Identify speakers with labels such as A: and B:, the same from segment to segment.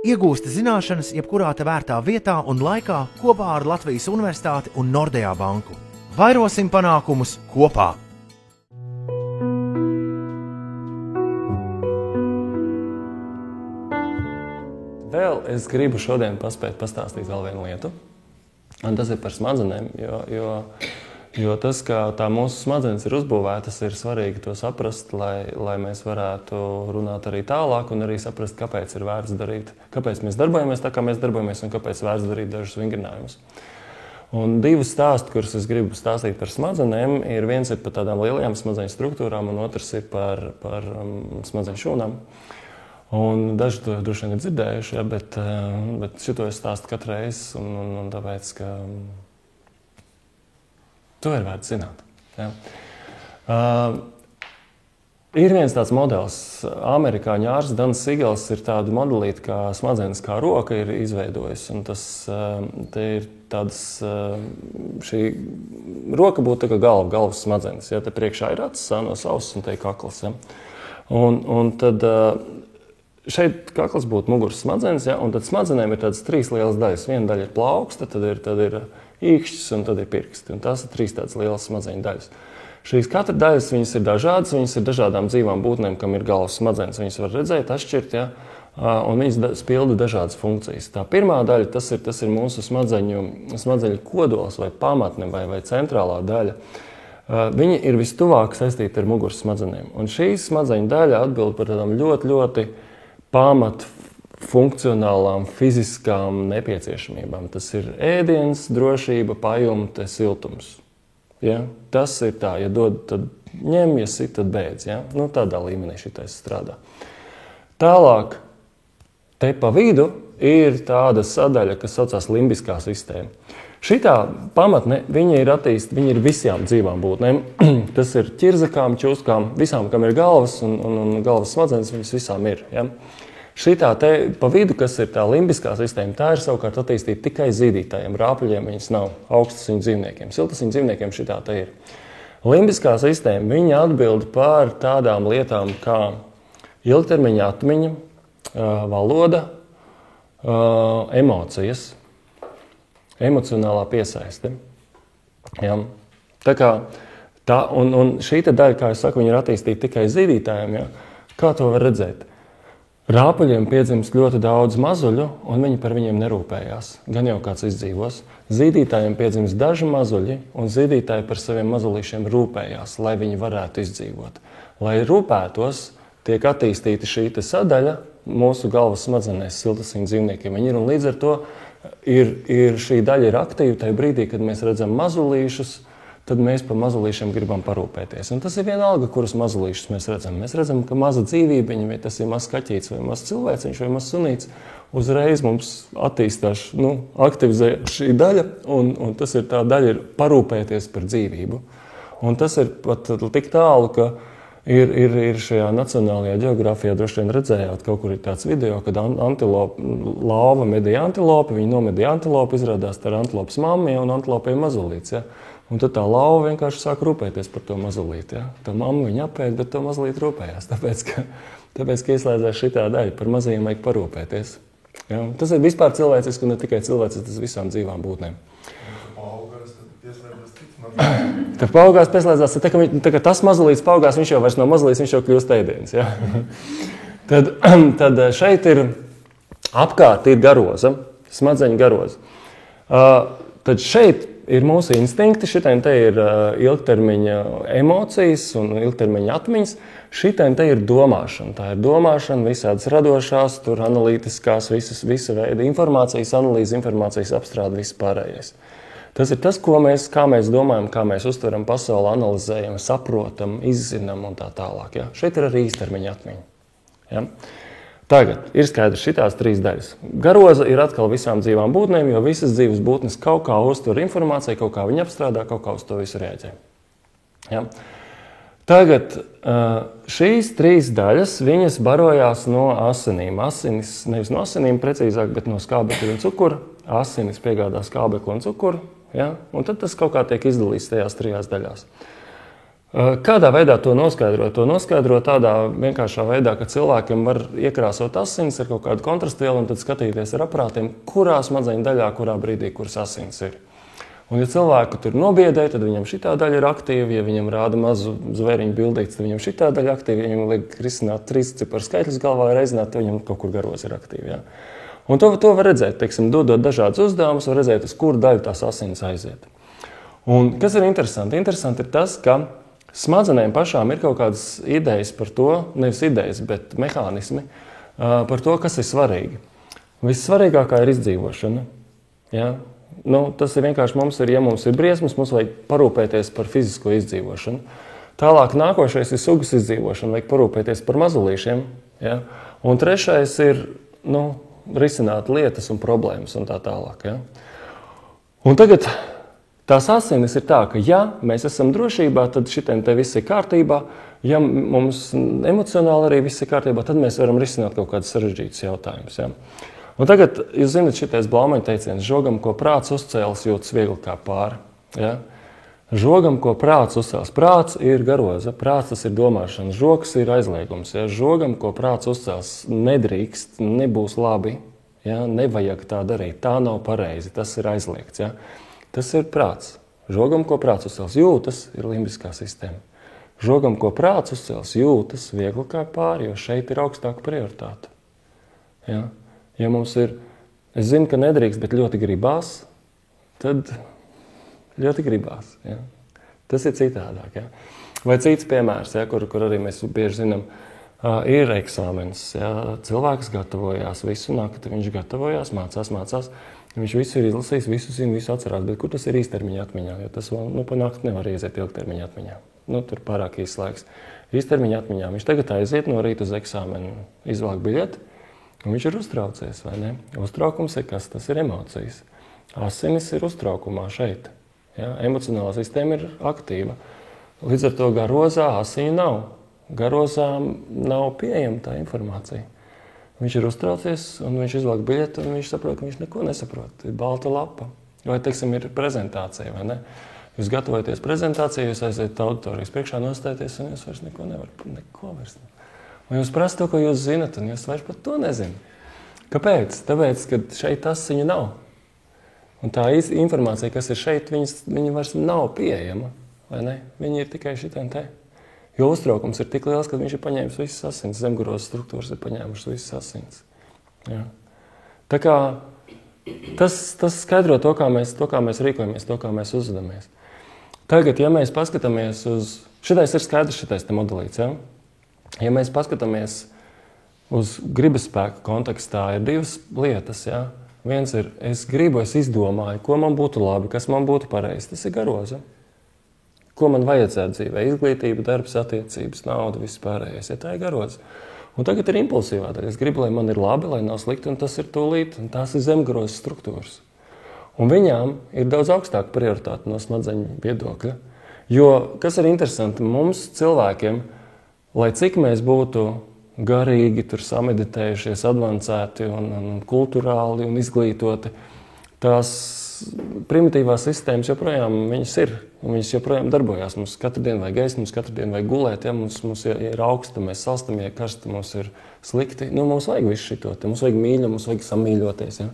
A: Iegūsti zināšanas jebkurā te vērtā vietā un laikā kopā ar Latvijas Universitāti un Nordea banku. Vairosim panākumus kopā!
B: Vēl es gribu šodien paspēt pastāstīt vēl vienu lietu, un tas ir par smadzenēm, jo tas, kā tā mūsu smadzenes ir uzbūvētas, ir svarīgi to saprast, lai mēs varētu runāt arī tālāk un arī saprast, kāpēc ir vērts darīt, kāpēc mēs darbojamies tā, kā mēs darbojamies un kāpēc vērts darīt dažus vingrinājumus. Un divus stāstus, kurus es gribu stāstīt par smadzenēm, viens ir par tādām lielajām smadzeņu struktūrām un otrs ir par smadzeņu šūnām. Un daži to droši vien ir dzirdējuši, ja, bet šito es stāstu katru reizi, un tāpēc, ka to ir vērts zināt. Ja. Ir viens tāds modelis, amerikāņu ārsts Dans Sigels ir tādu modelīti, kā smadzenes kā roka ir izveidojis, un tas te ir tādas, šī roka būtu tā kā galvas smadzenes, ja, te priekšā ir acis, no auss un te ir kakls, ja. Un tad šeit kakls būtu muguras smadzenes, ja, un tad smadzenēm ir tādas trīs lielas daļas. Viena daļa ir plauksta, tad ir īkšķis un tad ir pirksti. Un tās ir trīs tādas lielas smadzeņu daļas. Šīs katra daļas viņas ir dažādas, viņas ir dažādām dzīvām būtnēm, kam ir galvas smadzenes. Viņas var redzēt, atšķirt, ja, un viņas pilda dažādas funkcijas. Tā pirmā daļa, tas ir mūsu smadzeņu kodols vai pamatne vai centrālā daļa. Viņi ir vistuvāk saistīti ar muguras smadzenēm. Un šīs smadzeņu daļa atbild par tādām ļoti pamat funkcionālām, fiziskām nepieciešamībām. Tas ir ēdiens, drošība, pajumte, siltums. Ja? Tas ir tā, ja dod, tad ņem, ja sit, tad beidz. Ja? Nu, tādā līmenī šitais strādā. Tālāk, te pa vidu ir tāda sadaļa, kas saucās limbiskā sistēma. Šitā pamatne, viņa ir visām dzīvām būtnēm. Tas ir ķirzakām, čūskām, visām, kam ir galvas un galvas smadzenes, viņas visām ir. Ja? Šitā te pa vidu, kas ir tā limbiskā sistēma, tā ir savukārt attīstīta tikai zīdītājiem. Rāpuļiem viņas nav, augstasiņu dzīvniekiem. Siltasiņu dzīvniekiem šitā te ir. Limbiskā sistēma, viņa atbild par tādām lietām kā ilgtermiņa atmiņa, valoda, emocijas, emocionālā piesaiste. Ja? Tā kā un šī te daļa, kā es saku, viņa ir attīstīta tikai zīdītājiem. Ja? Kā to var redzēt? Rāpuļiem piedzimst ļoti daudz mazuļu, un viņi par viņiem nerūpējās. Gan jau kāds izdzīvos. Zīdītājiem piedzimst daži mazuļi, un zīdītāji par saviem mazulīšiem rūpējās, lai viņi varētu izdzīvot. Lai rūpētos, tiek attīstīta šī te sadaļa mūsu galvas smadzenēs siltasiņu dzīvniekiem. Viņi ir, un līdz ar to šī daļa ir aktīva tajā brīdī, kad mēs redzam mazulīšus, tad mēs par mazulīšiem gribam parūpēties. Un tas ir vienalga, kurus mazulīšus mēs redzam. Mēs redzam, ka maza dzīvība, vai tas ir mazs kaķīts, vai mazs cilvēciņš, vai mazs sunīts, uzreiz mums attīstās, aktivizē šī daļa, un tas ir tā daļa ir parūpēties par dzīvību. Un tas ir pat tik tālu, ka ir šajā Nacionālajā ģeogrāfijā droši vien redzējāt, kaut kur ir tāds video, kad lauva medīja antilopi, viņi nomedīja antilopi, izrādās tā ir antilopas mamma un antilopiem mazulīts. Ja? Un tad tā lauva vienkārši sāk rūpēties par to mazulīti. Ja? Tā mamma viņa apēd, bet to mazulīti rūpējās. Tāpēc, ka ieslēdzās šitā daļa, par mazajiem vajag parūpēties. Ja? Tas ir vispār cilvēciski, un ne tikai cilvēciski, tas visām dzīvām būtnēm. Tad paaugās pieslēdzās, tā kā tas mazulīts paaugās, viņš jau vairs nav mazulīts, viņš jau kļūst ēdiens. Ja? Tad šeit ir apkārt ir garoza, smadzeņu garoza. Tad šeit ir mūsu instinkti, šitien te ir ilgtermiņa emocijas un ilgtermiņa atmiņas, šitien te ir domāšana. Tā ir domāšana, visādas radošās, tur analītiskās, visa veida informācijas analīze, informācijas apstrāde, viss pārējais. Tas ir tas, kā mēs domājam, kā mēs uztveram pasauli, analizējam, saprotam, izzinām un tā tālāk. Ja? Šeit ir arī īstermiņa atmiņa. Ja? Tagad ir skaidrs šitās trīs daļas. Garoza ir atkal visām dzīvām būtnēm, jo visas dzīves būtnes kaut kā uztver informāciju, kaut kā viņi apstrādā, kaut kā uz to visu rēģē. Ja? Tagad šīs trīs daļas, viņas barojās no asinīm. Asinis, nevis no asinīm precīzāk, bet no skābekļa un cukura. Asinis piegādā skābekli un cukuru, ja? Un tad tas kaut kā tiek izdalīts tajās trijās daļās. Kādā veidā to noskaidrot? To noskaidrot tādā vienkāršā veidā, ka cilvēkiem var iekrāsot asinis ar kaut kādu kontrastvielu un tad skatīties ar aparātiem, kurā smadzeņu daļā, kurā brīdī, kuras asins ir. Un, ja cilvēku tur nobiedē, tad viņam šitā daļa ir aktīva, ja viņam rāda mazu zvēriņu bildītes, tad viņam šitā daļa aktīva, ja viņam liek risināt 3 ciparu skaitļus galvā reizināt, tad viņam kaut kur garos ir aktīva. Ja? Un to var redzēt, teiksim, dodot dažādus uzdevumus, var redzēt, uz kuru daļu tās asinis aiziet. Un kas ir interesanti? Interesanti ir tas, ka smadzenēm pašām ir kaut kādas idejas par to, nevis idejas, bet mehānismi, par to, kas ir svarīgi. Vissvarīgākā ir izdzīvošana. Ja? Tas ir vienkārši ja mums ir briesmas, mums vajag parūpēties par fizisko izdzīvošanu. Tālāk nākošais ir sugas izdzīvošana, vajag parūpēties par mazulīšiem. Ja? Un trešais ir risināt lietas un problēmas un tā tālāk. Ja? Un tagad tās asinis ir tā, ka ja mēs esam drošībā, tad šitiem te viss ir kārtībā. Ja mums emocionāli arī viss ir kārtībā, tad mēs varam risināt kaut kādus sarežģītus jautājumus. Ja? Un tagad, jūs zināt, šitais Blaumaņa teiciens, žogam, ko prāts uzcēlis, jūtas viegli kā pāri. Ja? Žogam, ko prāts uzcēlis. Prāts ir garoza, prāts tas ir domāšana, žogs ir aizliegums. Ja? Žogam, ko prāts uzcēlis, nedrīkst, nebūs labi, ja? Nevajag tā darīt, tā nav pareizi, tas ir aizliegts. Ja? Tas ir prāts. Žogam, ko prāts uzcēlis, jūtas, ir limbiskā sistēma. Žogam, ko prāts uzcēlis, jūtas viegli kā pāri, jo šeit ir augstāka prioritāte. Ja? Ja mums ir, es zinu, ka nedrīkst, bet ļoti gribās, tad ļoti gribās. Ja? Tas ir citādāk. Ja? Vai cits piemērs, ja, kur arī mēs bieži zinām, ir eksāmenis. Ja? Cilvēks gatavojās visu nakti, viņš gatavojās, mācās. Viņš visu ir izlasījis, visu zina, visu atcerās, bet kur tas ir īstermiņa atmiņā? Jo tas vēl pa nakti nevar iziet ilgtermiņa atmiņā. Tur pārāk īsts laiks. Īstermiņa atmiņā viņš tagad aiziet no rīta uz eksāmenu, izvāk biļeti. Un viņš ir uztraucies, vai ne? Uztraukums ir kas? Tas ir emocijas. Asinis ir uztraukumā šeit. Ja? Emocionālā sistēma ir aktīva. Līdz ar to garozā asiņu nav. Garozā nav pieejama tā informācija. Viņš ir uztraucies un viņš izvelk biļeti un viņš saprot, ka viņš neko nesaprot. Ir balta lapa. Vai, teiksim, ir prezentācija, vai ne? Jūs gatavojaties prezentācijai, jūs aiziet auditorijas priekšā nostāties un jūs vairs neko nevarat. Neko vairs nevar. Un jūs prasat to, ko jūs zinat, un jūs vairs pat to nezināt. Kāpēc? Tāpēc, ka šeit asiņu nav. Un tā informācija, kas ir šeit, viņa vairs nav pieejama. Vai ne? Viņa ir tikai šitien te. Jo uztraukums ir tik liels, ka viņš ir paņēmis visas asins. Zemgarozes struktūras ir paņēmušas visas asins. Ja. Tā kā tas skaidro to, kā mēs rīkojamies, to, kā mēs uzvedamies. Tagad, ja mēs paskatāmies uz... Šitais ir skaidrs, šitais te modelīts, ja? Ja mēs paskatāmies uz gribespēku kontekstā, ir divas lietas. Ja? Viens ir, es gribu, es izdomāju, ko man būtu labi, kas man būtu pareizi. Tas ir garoza. Ko man vajadzētu dzīvē? Izglītība, darbs, attiecības, nauda, viss pārējais. Ja? Tā ir garoza. Un tagad ir impulsīvā daļa. Es gribu, lai man ir labi, lai nav slikti, un tas ir tūlīt. Un tās ir zemgarozes struktūras. Un viņām ir daudz augstāka prioritāte no smadzeņu viedokļa. Jo, kas ir interesanti, mums cilvēkiem, lai cik mēs būtu garīgi, tur sameditējušies, advancēti un kulturāli un izglītoti, tās primitīvās sistēmas joprojām viņas ir. Un viņas joprojām darbojās. Mums katru dienu vajag ēst, mums katru dienu vajag gulēt, ja mums ir augsta, mēs salstam, ja karsta, mums ir slikti. Mums vajag visu šito, mums vajag mīļa, mums vajag samīļoties. Ja?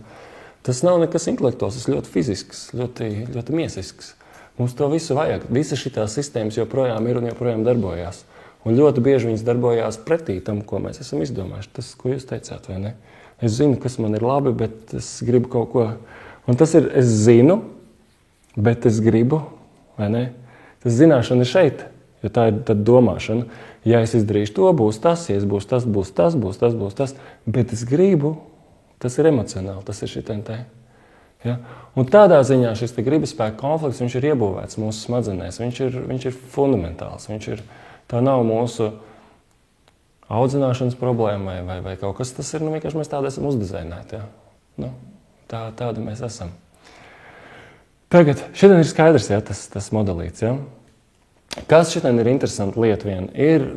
B: Tas nav nekas intelektuāls, tas ļoti fizisks, ļoti miesisks. Mums to visu vajag. Visas šitās sistēmas joprojām ir un joprojām darbojās. Un ļoti bieži viņas darbojās pretī tam, ko mēs esam izdomājuši. Tas, ko jūs teicāt, vai ne? Es zinu, kas man ir labi, bet es gribu kaut ko. Un tas ir, es zinu, bet es gribu, vai ne? Tas zināšana ir šeit, jo tā ir tad domāšana. Ja es izdarīšu to, būs tas, ja es būs tas, būs tas, būs tas, būs tas. Bet es gribu, tas ir emocionāli, tas ir šitien te. Ja? Un tādā ziņā šis te gribespēka konflikts, viņš ir iebūvēts mūsu smadzenēs. Viņš ir fundamentāls, tā nav mūsu audzināšanas problēma vai kaut kas. Tas ir, vienkārši mēs tādi esam uzdizainēti. Ja? Tādi mēs esam. Tagad, šodien ir skaidrs, ja, tas modelīts. Ja? Kas šodien ir interesanta lieta vien?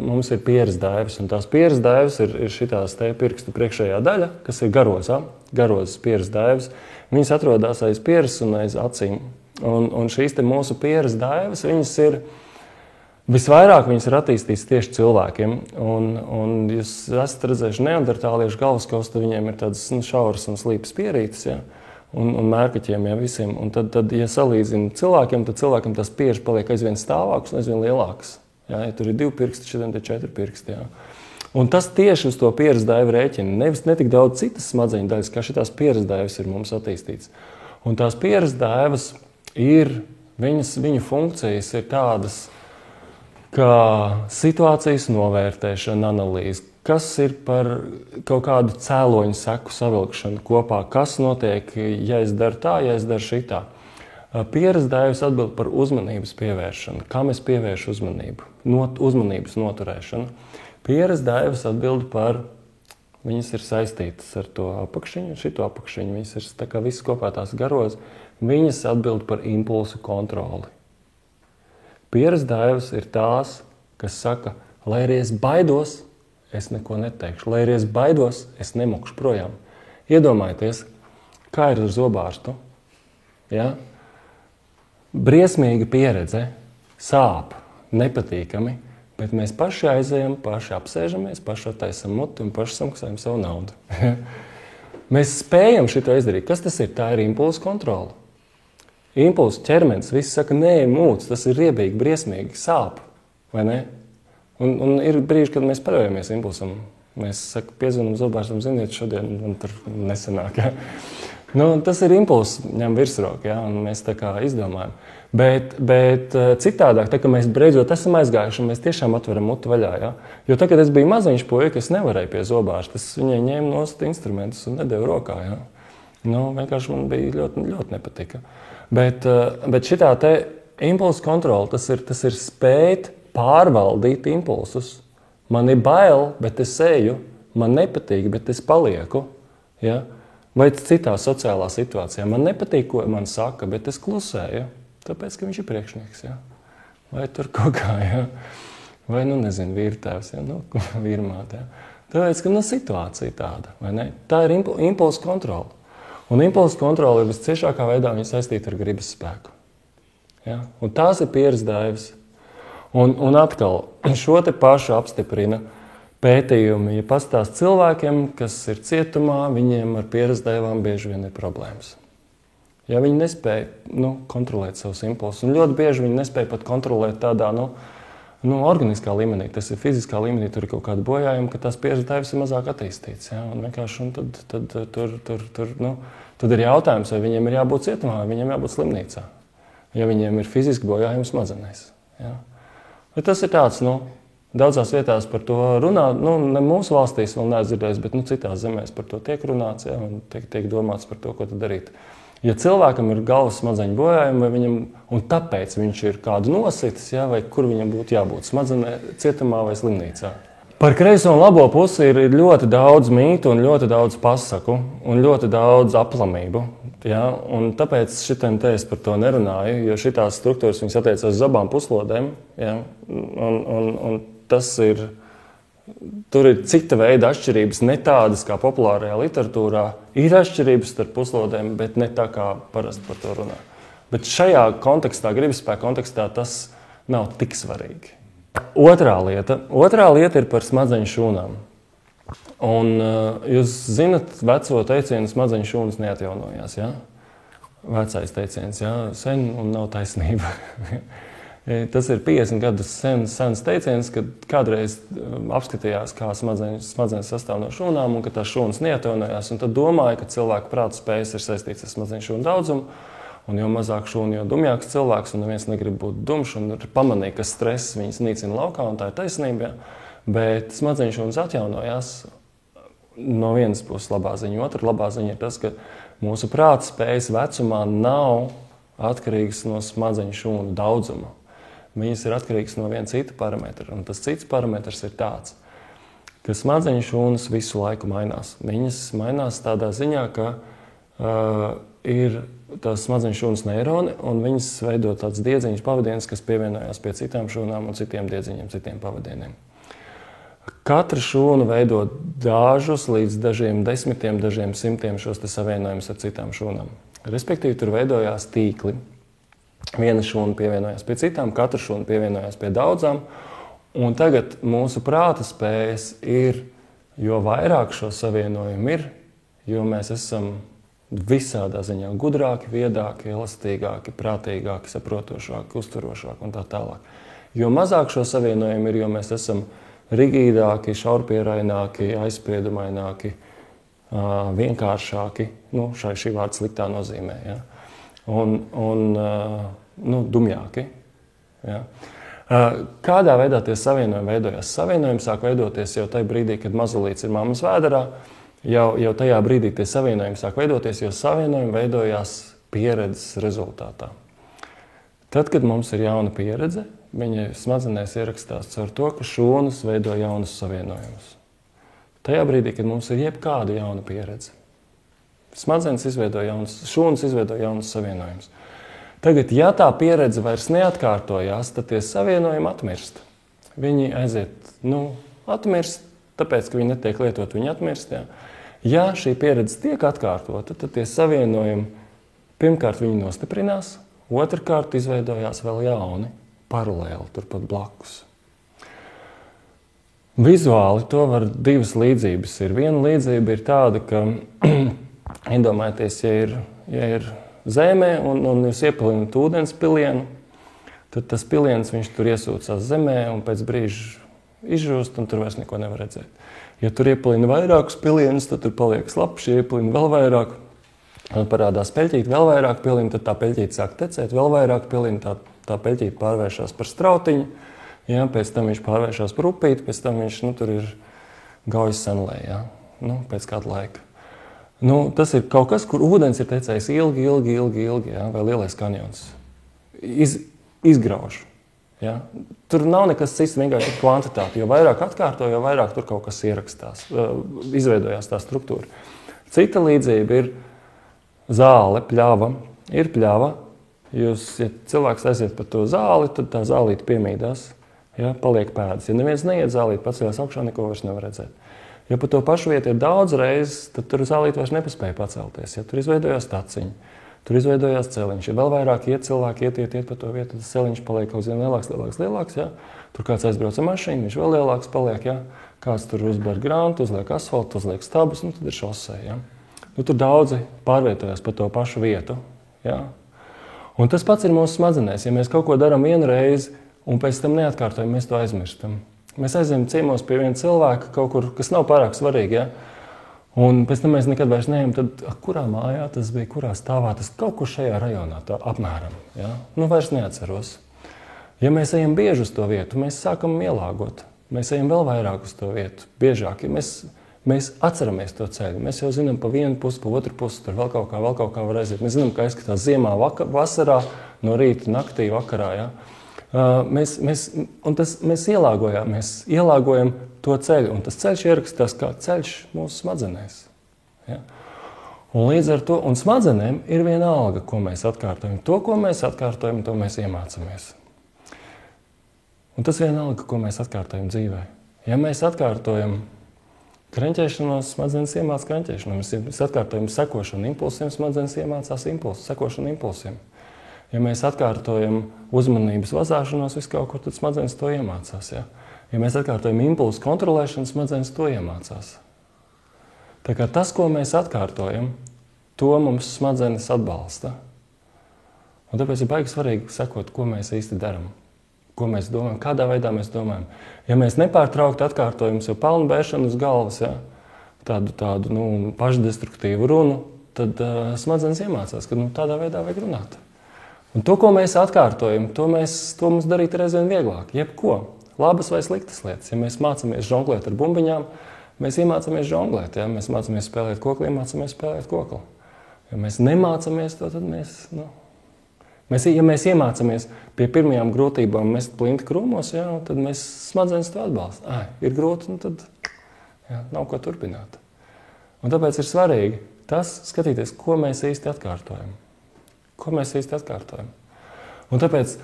B: Mums ir pieres daivas, un tās pieres daivas ir šitās te pirkstu priekšējā daļa, kas ir garozas pieres daivas. Viņas atrodas aiz pieres un aiz acīm. Un šīs te mūsu pieres daivas, viņas ir Visvairāk viņas ir attīstītas tieši cilvēkiem, un jūs esat redzējuši neandertāliešu galvaskaustu, viņiem ir tādas šauras un slīpas pierītes, ja, un mērkaķiem, ja, visiem. Un tad, ja salīdzina cilvēkiem, tad cilvēkiem tās pieres paliek aizvien stāvākas un aizvien lielākas. Ja, ja tur ir 2 pirksti, šodien ir 4 pirksti. Ja. Un tas tieši uz to pieres daivu rēķina. Nevis netik daudz citas smadzeņu daļas, kā šitās pieres daivas ir mums attīstītas. Un tās pieres daivas ir, viņu funkcijas ir tādas, kā situācijas novērtēšana, analīze, kas ir par kaut kādu cēloņu seku savilkšanu kopā, kas notiek, ja es daru tā, ja es daru šitā. Pieres daivas atbild par uzmanības pievēršanu. Kam es pievēršu uzmanību? Uzmanības noturēšanu. Pieres daivas atbild par, viņas ir saistītas ar to apakšiņu, šito apakšiņu, viņas ir tā kā viss kopā tās garoz, viņas atbild par impulsu kontroli. Pieres daivas ir tās, kas saka, lai arī es baidos, es neko neteikšu. Lai arī es baidos, es nemokšu projām. Iedomājieties, kā ir ar zobārstu. Ja? Briesmīga pieredze, sāp, nepatīkami, bet mēs paši aizejam, paši apsēžamies, paši attaisam muti un paši samaksājam savu naudu. Mēs spējam šito izdarīt. Kas tas ir? Tā ir impulsu kontrola. Impulsu ķermenis, visi saka, nē, mūc, tas ir riebīgi, briesmīgi, sāp, vai ne? Un ir brīži, kad mēs paļaujamies impulsam. Mēs piezvanam zobārstam, ziniet, šodien man tur nesanāk. Ja? Nu, tas ir impulss, ņem virsroku, ja? Un mēs tā kā izdomājam. Bet citādāk, tā kā mēs beidzot esam aizgājuši, un mēs tiešām atveram mutu vaļā. Ja? Jo tā, kad es biju maziņš puika, es nevarēju pie zobārsta, es viņai ņēmu nost instrumentus un nedēvu rokā. Ja? Nu, vienkārši man bija ļoti, ļoti nepatika. Bet šitā te impulsu kontrola, tas ir spēt pārvaldīt impulsus. Man ir bail, bet es eju, man nepatīk, bet es palieku. Ja? Vai citā sociālā situācijā. Man nepatīk, ko man saka, bet es klusēju, tāpēc, ka viņš ir priekšnieks. Ja? Vai tur kaut kā, ja? Vai, nezinu, vīrtēvs, ja? Vīrmāt. Ja? Tāpēc, ka situācija tāda, vai ne? Tā ir impulsu kontrola. Un impulsu kontrole ir visciešākā veidā viņa saistīta ar gribas spēku. Ja? Un tās ir pieres daivas. Un atkal, šo te pašu apstiprina pētījumi. Ja pastāst cilvēkiem, kas ir cietumā, viņiem ar pieres daivām bieži vien ir problēmas. Ja viņi nespēja kontrolēt savus impulsus. Un ļoti bieži viņi nespēja pat kontrolēt tādā organiskā līmenī, tas ir fiziskā līmenī, tur ir kaut kāda bojājuma, ka tās pieres daivas ir mazāk attīstītas. Ja? Un vienkārši tad ir jautājums, vai viņiem ir jābūt cietumā, vai viņiem jābūt slimnīcā. Ja viņiem ir fiziski bojājums smadzenēs. Ja? Bet tas ir tāds, daudzās vietās par to runā, ne mūsu valstīs vēl nedzirdējis, bet citās zemēs par to tiek runāts, ja? Un tiek domāts par to, ko tad darīt. Ja cilvēkam ir galvas smadzeņu bojājumi, un tāpēc viņš ir kādu nositis, ja, vai kur viņam būtu jābūt smadzenē, cietumā vai slimnīcā. Par kreiso un labo pusi ir ļoti daudz mītu un ļoti daudz pasaku un ļoti daudz aplamību. Ja, un tāpēc šitiem te es par to nerunāju, jo šitās struktūras viņas attiecas uz abām puslodēm. Ja, un tas ir... Tur ir cita veida atšķirības, ne tādas kā populārajā literatūrā. Ir atšķirības starp puslodēm, bet ne tā kā parasti par to runā. Bet šajā kontekstā, gribasspēka kontekstā, tas nav tik svarīgi. Otrā lieta ir par smadzeņu šūnām. Un jūs zinat veco teicienu, smadzeņu šūnas neatjaunojās. Ja? Vecais teiciens, ja? Sen un nav taisnība. Tas ir 50 gadus sens teiciens, kad kādreiz apskatījās, kā smadzenes sastāv no šūnām un ka tās šūnas neatjaunojās. Un tad domāja, ka cilvēka prāta spējas ir saistīts ar smadzeņu šūnu daudzumu. Un jo mazāk šūnu, jo dumjāks cilvēks, un neviens negrib būt dumšs, un pamanīja, ka stress viņas nīcina laukā, un tā ir taisnība. Ja? Bet smadzeņu šūnas atjaunojās no vienas puses labā ziņa. Otra labā ziņa ir tas, ka mūsu prāta spējas vecumā nav atkarīgas no smadzeņu šūnu daudzuma. Viņas ir atkarīgas no viena cita parametra. Un tas cits parametrs ir tāds, ka smadzeņu šūnas visu laiku mainās. Viņas mainās tādā ziņā, ka ir tās smadzeņu šūnas neironi, un viņas veido tāds diedziņas pavadiens, kas pievienojās pie citām šūnām un citiem diedziņiem, citiem pavadieniem. Katra šūna veido dažus līdz dažiem desmitiem, dažiem simtiem šos te savienojumus ar citām šūnām. Respektīvi, tur veidojās tīkli. Viena šūna pievienojās pie citām, katra šūna pievienojās pie daudzām. Un tagad mūsu prāta spējas ir, jo vairāk šo savienojumu ir, jo mēs esam visādā ziņā gudrāki, viedāki, elastīgāki, prātīgāki, saprotošāki, uzturošāki un tā tālāk. Jo mazāk šo savienojumu ir, jo mēs esam rigīdāki, šaurpieraināki, aizspriedumaināki, vienkāršāki, šī vārda sliktā nozīmē, ja? un dumjāki. Ja? Kādā veidā tie savienojumi veidojās? Savienojumi sāk veidoties jau tajā brīdī, kad mazulīts ir mammas vēderā. Jau tajā brīdī tie savienojumi sāk veidoties, jo savienojumi veidojās pieredzes rezultātā. Tad, kad mums ir jauna pieredze, viņa smadzenēs ierakstās caur to, ka šūnas veido jaunus savienojumus. Tajā brīdī, kad mums ir jebkāda jauna pieredze, šūnas izveido jaunus savienojumus. Tagad, ja tā pieredze vairs neatkārtojās, tad tie savienojumi atmirst. Viņi aiziet, atmirst, tāpēc, ka viņi netiek lietot, viņi atmirst. Jā. Ja šī pieredze tiek atkārtota, tad tie savienojumi, pirmkārt, viņi nostiprinās, otrkārt, izveidojās vēl jauni, paralēli, turpat blakus. Vizuāli to var divas līdzības. Viena līdzība ir tāda, ka, iedomājieties, ja ir zemē un jūs iepilinat ūdens pilienu, tad tas piliens viņš tur iesūcās zemē un pēc brīža izžūst un tur vairs neko nevar redzēt. Ja tur iepilina vairākus pilienus, tad tur paliek slapši, ja iepilina vēl vairāk, tad parādās peļķīte, vēl vairāk pilina, tad tā peļķīte sāk tecēt, vēl vairāk pilina, tā peļķīte pārvēršās par strautiņu, ja, pēc tam viņš pārvēršās par upīti, pēc tam viņš tur ir gaujas senlē, ja, pēc kāda laika. Tas ir kaut kas, kur ūdens ir tecējis ilgi, ja, vai lielais kanjons. Izgrauž. Ja? Tur nav nekas cits, vienkārši ir kvantitāte. Jo vairāk atkārto, jo vairāk tur kaut kas ierakstās, izveidojās tā struktūra. Cita līdzība ir zāle, pļava. Ir pļava. Ja cilvēks aiziet pa to zāli, tad tā zālīte piemīdās, ja? Paliek pēdas. Ja neviens neiet zālīt, paceļās augšā, neko vairs nevar redzēt. Ja pa to pašu vietu ir daudz reizes, tad tur zālīte vairs nepaspēja pacelties. Ja? Tur izveidojās taciņi. Tur izveidojās celiņš. Ja vēl vairāk cilvēki iet pa to vietu, tad celiņš paliek kaut vien lielāks. Ja? Tur kāds aizbrauc ar mašīnu, viņš vēl lielāks paliek. Ja? Kāds tur uzber grantu, uzliek asfaltu, uzliek stabus, tad ir šosei. Ja? Tur daudzi pārvietojās pa to pašu vietu. Ja? Un tas pats ir mūsu smadzenēs. Ja mēs kaut ko darām vienu reizi un pēc tam neatkārtojam, mēs to aizmirstam. Mēs aizējam ciemos pie viena cilvēka kaut kur, kas nav pārāk svarīgi. Ja? Un pēc tam mēs nekad vairs neejam, tad kurā mājā tas bija, kurā stāvā tas kaut kur šajā rajonā, tā apmēram. Ja? Vairs neatceros. Ja mēs ejam bieži uz to vietu, mēs sākam ielāgot. Mēs ejam vēl vairāk uz to vietu, biežāk. Ja mēs atceramies to ceļu. Mēs jau zinām pa vienu pusi, pa otru pusi, tur vēl kaut kā var aiziet. Mēs zinām, kā izskatās ziemā, vasarā, no rīta, naktī, vakarā. Ja? Mēs ielāgojam to ceļu, un tas ceļš ierakstās kā ceļš mūsu smadzenēs. Ja? Un līdz ar to, un smadzenēm ir vienalga, ko mēs atkārtojam. To, ko mēs atkārtojam, to mēs iemācamies. Un tas vienalga, ko mēs atkārtojam dzīvē. Ja mēs atkārtojam kreņķēšanos, smadzenes iemācās kreņķēšanu. Mēs atkārtojam sekošanu impulsiem, smadzenes iemācās sekošanu impulsiem. Ja mēs atkārtojam uzmanības vazāšanos visu kaut kur, tad smadzenes to iemācās. Ja? Ja mēs atkārtojam impulsu kontrolēšanu, smadzenes to iemācās. Tā kā tas, ko mēs atkārtojam, to mums smadzenes atbalsta. Un tāpēc ir baigi svarīgi sekot, ko mēs īsti darām, ko mēs domājam, kādā veidā mēs domājam. Ja mēs nepārtraukti atkārtojam sev pelnu bēršanu uz galvas, ja? tādu pašdestruktīvu runu, tad smadzenes iemācās, ka tādā veidā vajag runāt. Un to, ko mēs atkārtojam, to mums darīt ir aizvien vieglāk. Jebko, labas vai sliktas lietas. Ja mēs mācāmies žonglēt ar bumbiņām, mēs iemācāmies žonglēt. Ja? Mēs mācāmies spēlēt kokli, iemācāmies spēlēt kokli. Ja mēs nemācāmies to, tad ja mēs iemācāmies pie pirmajām grūtībām mest plinti krūmos, ja? Tad mēs smadzenes to atbalsta. Ir grūti, tad nav ko turpināt. Un tāpēc ir svarīgi tas skatīties, ko mēs īsti atkārtojam. Un tāpēc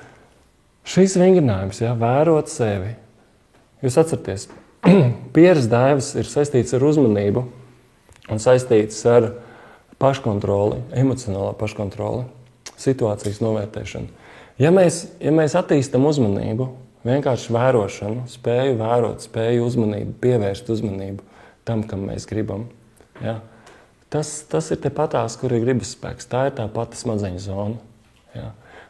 B: šīs vingrinājums, vērot sevi, jūs atceraties, pieres dēvis ir saistīts ar uzmanību un saistīts ar paškontroli, emocionālā paškontroli, situācijas novērtēšanu. Ja mēs attīstam uzmanību, vienkārši vērošanu, spēju vērot, spēju uzmanību, pievērst uzmanību tam, kam mēs gribam, ja? Tas ir tepatās, kur ir gribas spēks. Tā ir tā pati smadzeņu zona. Ja?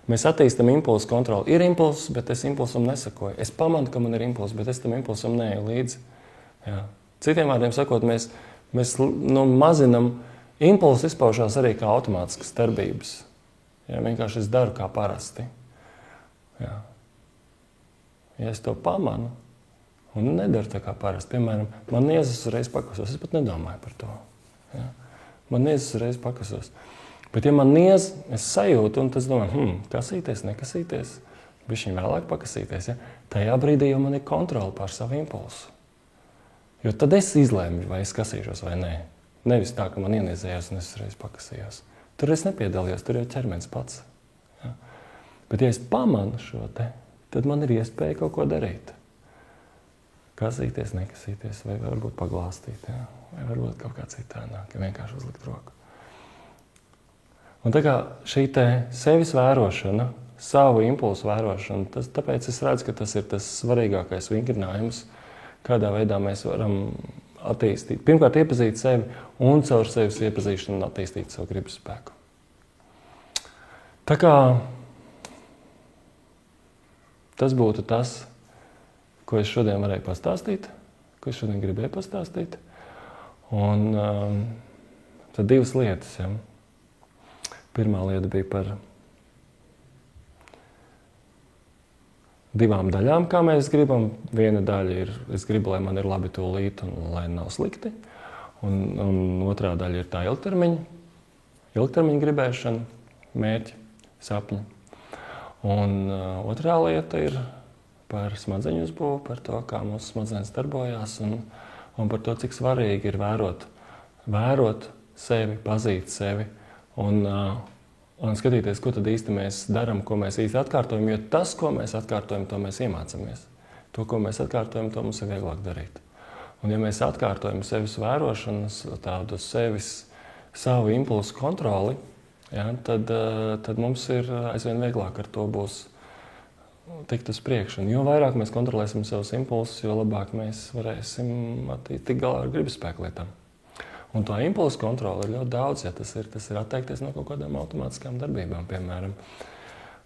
B: Mēs attīstam impulsu kontroli. Ir impulss, bet es impulsam nesakoju. Es pamanu, ka man ir impulss, bet es tam impulsam neeju līdzi. Ja? Citiem vārdiem sakot, mēs mazinam. Impulss izpaužās arī kā automātiskas darbības. Ja? Vienkārši es daru kā parasti. Ja? Ja es to pamanu un nedaru tā kā parasti, piemēram, man niezas uzreiz pakasos, es pat nedomāju par to. Ja? Man niezas uzreiz pakasos. Bet ja man niez, es sajūtu un tas domāju, kasīties, nekasīties, bišķiņ vēlāk pakasīties, ja? Tajā brīdī jau man ir kontrole pār savu impulsu. Jo tad es izlēmu, vai es kasīšos vai nē. Nevis tā, ka man ieniezējās un es uzreiz pakasījos. Tur es nepiedalījos, tur jau ķermenis pats. Ja? Bet ja es pamanu šo te, tad man ir iespēja kaut ko darīt. Kasīties, nekasīties, vai varbūt paglāstīt, ja? Vai varbūt kaut kā citādāk, vienkārši uzlikt roku. Un tā kā šī te sevis vērošana, savu impulsu vērošana, tāpēc es redzu, ka tas ir tas svarīgākais vingrinājums, kādā veidā mēs varam attīstīt. Pirmkārt, iepazīt sevi un caur sevis iepazīšanu attīstīt savu gribas spēku. Tā kā tas būtu tas, ko es šodien varēju pastāstīt, ko es šodien gribēju pastāstīt. Un tad divas lietas. Ja. Pirmā lieta bija par divām daļām, kā mēs gribam. Viena daļa ir, es gribu, lai man ir labi tūlīt un lai nav slikti. Un otrā daļa ir tā ilgtermiņa gribēšana, mērķi, sapņi. Un otrā lieta ir par smadzeņu uzbūvu, par to, kā mūsu smadzenes darbojās un par to, cik svarīgi ir vērot sevi, pazīt sevi un skatīties, ko tad īsti mēs darām, ko mēs īsti atkārtojam, jo tas, ko mēs atkārtojam, to mēs iemācāmies. To, ko mēs atkārtojam, to mums ir vieglāk darīt. Un ja mēs atkārtojam sevis vērošanas, tādu savu impulsu kontroli, ja, tad mums ir aizvien vieglāk ar to būs tikt uz priekšu. Jo vairāk mēs kontrolēsim savus impulsus, jo labāk mēs varēsim tikt galā ar gribas spēku lietām. Un tā impulsu kontrole ir ļoti daudz, ja tas ir atteikties no kaut kādām automātiskām darbībām. Piemēram,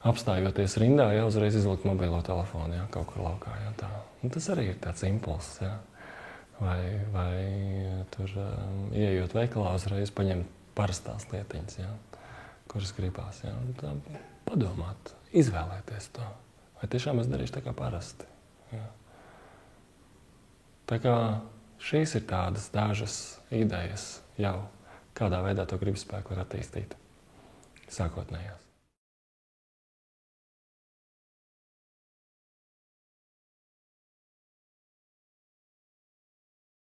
B: apstājoties rindā, ja uzreiz izlikt mobilo telefonu, ja, kaut kur laukā. Ja, tā. Un tas arī ir tāds impulss. Ja. Vai tur ieejot veikalā uzreiz paņemt parastās lietiņas, ja, kuras gribās. Ja. Tā, padomāt, izvēlēties to. Vai tiešām es darīšu tā kā parasti? Ja. Tā kā šīs ir tādas dažas idejas jau, kādā veidā to gribas spēku var attīstīt sākotnējās.